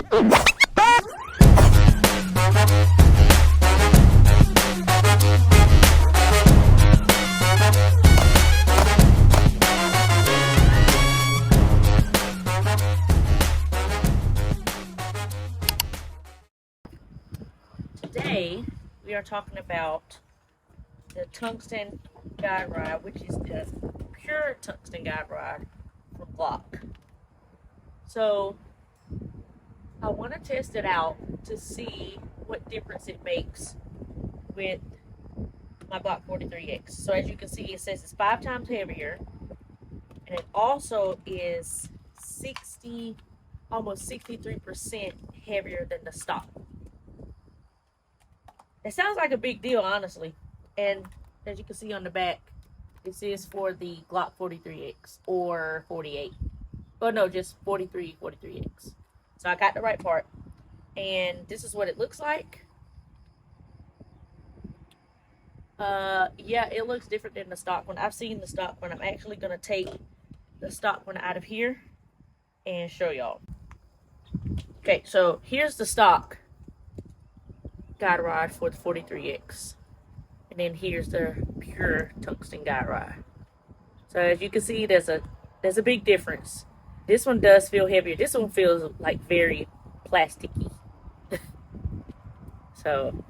Today, we are talking about the tungsten guide rod, which is the pure tungsten guide rod from Glock. So, I want to test it out to see what difference it makes with my Glock 43X. So, as you can see, it says it's 5 times heavier, and it also is almost 63% heavier than the stock. It sounds like a big deal, honestly. And as you can see on the back, this is for the Glock 43X or 48. Oh no, just 43X. So I got the right part. And this is what it looks like. Yeah, it looks different than the stock one. I've seen the stock one. I'm actually going to take the stock one out of here and show y'all. Okay, so here's the stock guide rod for the 43X. And then here's the pure tungsten guide rod. So as you can see, there's a big difference. This one does feel heavier. This one feels like very plasticky. So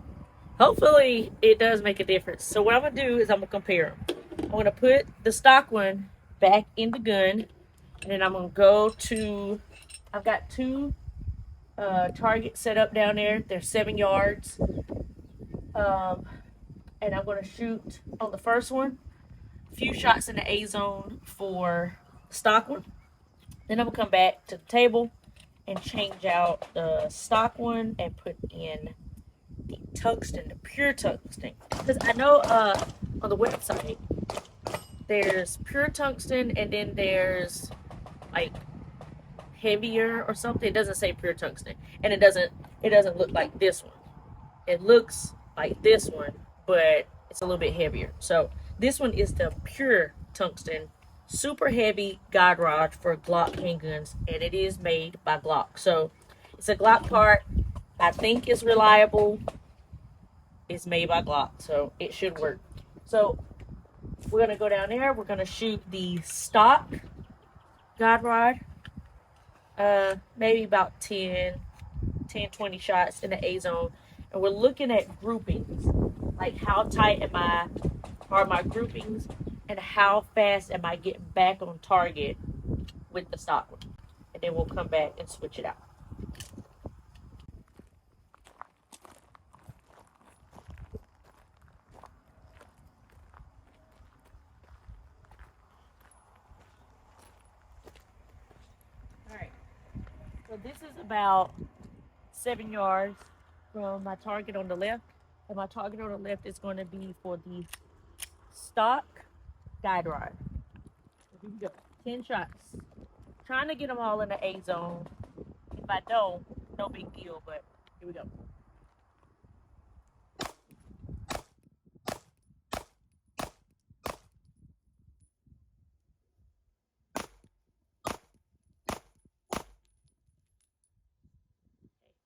hopefully it does make a difference. So what I'm gonna do is I'm gonna compare them. I'm gonna put the stock one back in the gun, and then I'm gonna go to, I've got 2 targets set up down there. They're 7 yards. And I'm going to shoot on the first one a few shots in the A zone for the stock one. Then I'm going to come back to the table and change out the stock one and put in the tungsten, the pure tungsten. Because I know on the website there's pure tungsten and then there's like heavier or something. It doesn't say pure tungsten, and it doesn't look like this one. It looks like this one, but it's a little bit heavier. So this one is the pure tungsten, super heavy guide rod for Glock handguns, and it is made by Glock. So it's a Glock part. I think it's reliable. It's made by Glock, so it should work. So we're gonna go down there. We're gonna shoot the stock guide rod. Maybe about 20 shots in the A zone. And we're looking at groupings, like how tight are my groupings, and how fast am I getting back on target with the stock one. And then we'll come back and switch it out. Alright, so this is about 7 yards from my target on the left, and my target on the left is going to be for the stock guide rod. Here we go. 10 shots. Trying to get them all in the A zone. If I don't, no big deal, but here we go.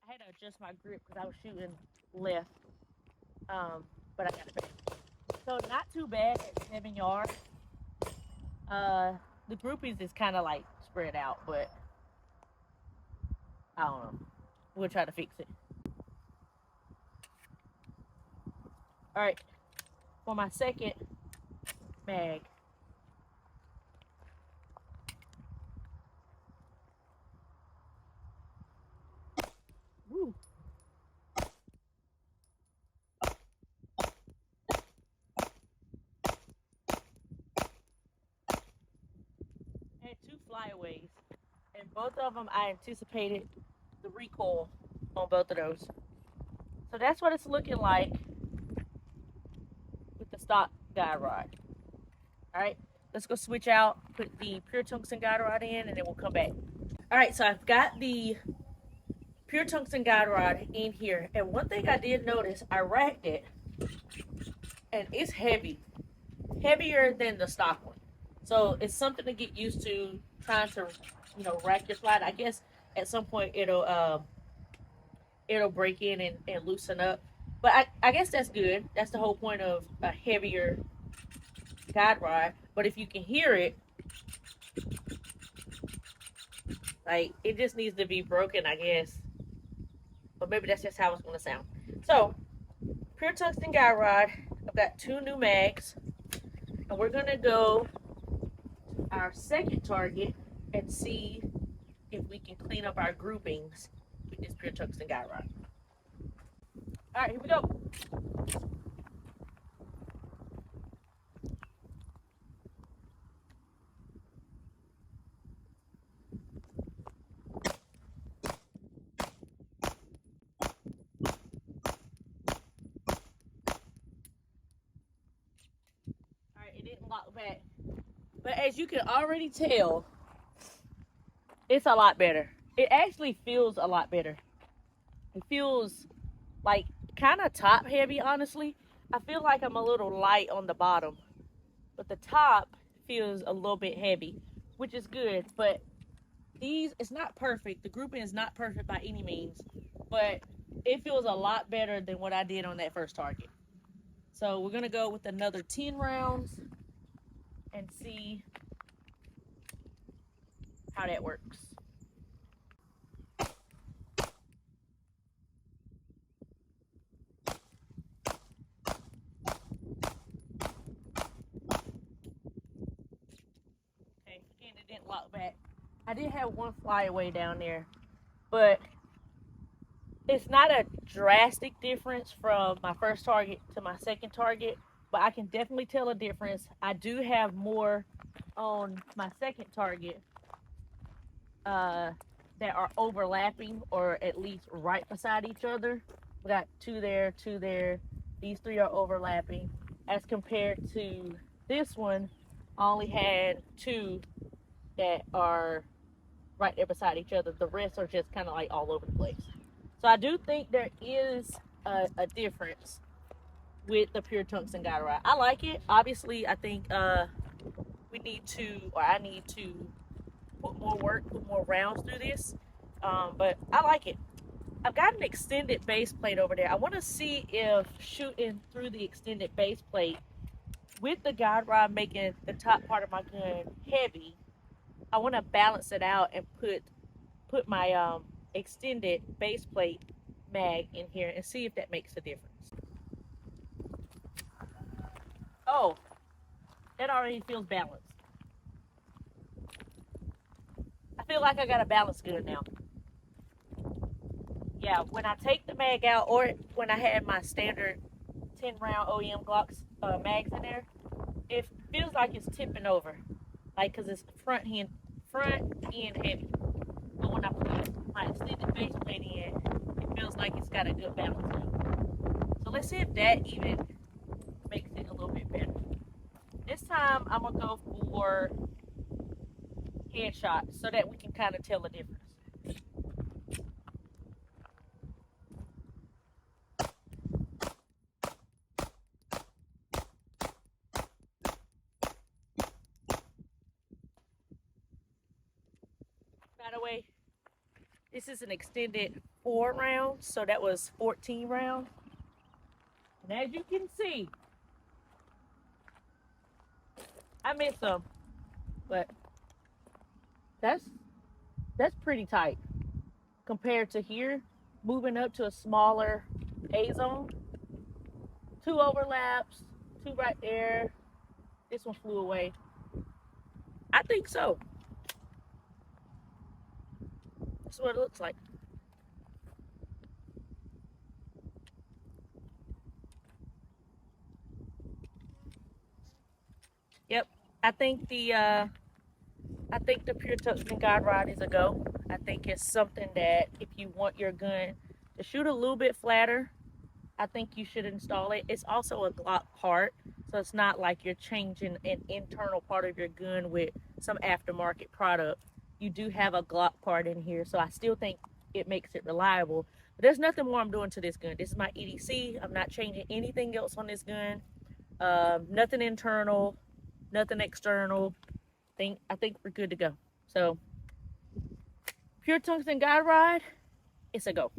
I had to adjust my grip because I was shooting left, but I got it back. So not too bad at 7 yards. The groupies is kind of like spread out, but I don't know. We'll try to fix it. All right, for my second mag. Woo. I had 2 flyaways, and both of them I anticipated the recoil on both of those. So that's what it's looking like with the stock guide rod. All right, let's go switch out, put the pure tungsten guide rod in, and then we'll come back. All right, so I've got the pure tungsten guide rod in here, and one thing I did notice, I racked it, and it's heavy, heavier than the stock one. So it's something to get used to, trying to, rack your slide. I guess at some point it'll it'll break in and loosen up. But I guess that's good. That's the whole point of a heavier guide rod. But if you can hear it, like, it just needs to be broken, I guess. But maybe that's just how it's going to sound. So, pure tungsten guide rod. I've got 2 new mags. And we're going to go our second target and see if we can clean up our groupings with this pure tungsten guide rod. All right, here we go. All right, it didn't lock back. But as you can already tell, it's a lot better. It actually feels a lot better. It feels like kind of top heavy, honestly. I feel like I'm a little light on the bottom, but the top feels a little bit heavy, which is good. But it's not perfect. The grouping is not perfect by any means, but it feels a lot better than what I did on that first target. So we're gonna go with another 10 rounds and see how that works. Okay, and it didn't lock back. I did have one flyaway down there, but it's not a drastic difference from my first target to my second target, but I can definitely tell a difference. I do have more on my second target that are overlapping, or at least right beside each other. We got 2 there, 2 there. These 3 are overlapping. As compared to this one, I only had 2 that are right there beside each other. The rest are just kind of like all over the place. So I do think there is a difference with the pure tungsten guide rod. I like it. Obviously, I think we need to, or I need to put more work, put more rounds through this. But I like it. I've got an extended base plate over there. I want to see if shooting through the extended base plate with the guide rod making the top part of my gun heavy, I want to balance it out and put my extended base plate mag in here and see if that makes a difference. Oh, that already feels balanced. I feel like I got a balanced gun now. Yeah, when I take the mag out, or when I had my standard 10 round OEM Glocks mags in there, it feels like it's tipping over, like, because it's front end heavy. But when I put my extended base plate in, it feels like it's got a good balance now. So let's see if that even makes it a little bit better. This time I'm gonna go for headshot so that we can kind of tell the difference. By the way, this is an extended 4 rounds, so that was 14 rounds. And as you can see, I missed some, but that's pretty tight compared to here. Moving up to a smaller A zone, 2 overlaps, 2 right there. This one flew away. I think so. That's what it looks like. Yep, I think the pure tungsten guide rod is a go. I think it's something that if you want your gun to shoot a little bit flatter, I think you should install it. It's also a Glock part, so it's not like you're changing an internal part of your gun with some aftermarket product. You do have a Glock part in here, so I still think it makes it reliable. But there's nothing more I'm doing to this gun. This is my EDC. I'm not changing anything else on this gun. Nothing internal, nothing external. I think we're good to go. So, pure tungsten guide rod, it's a go.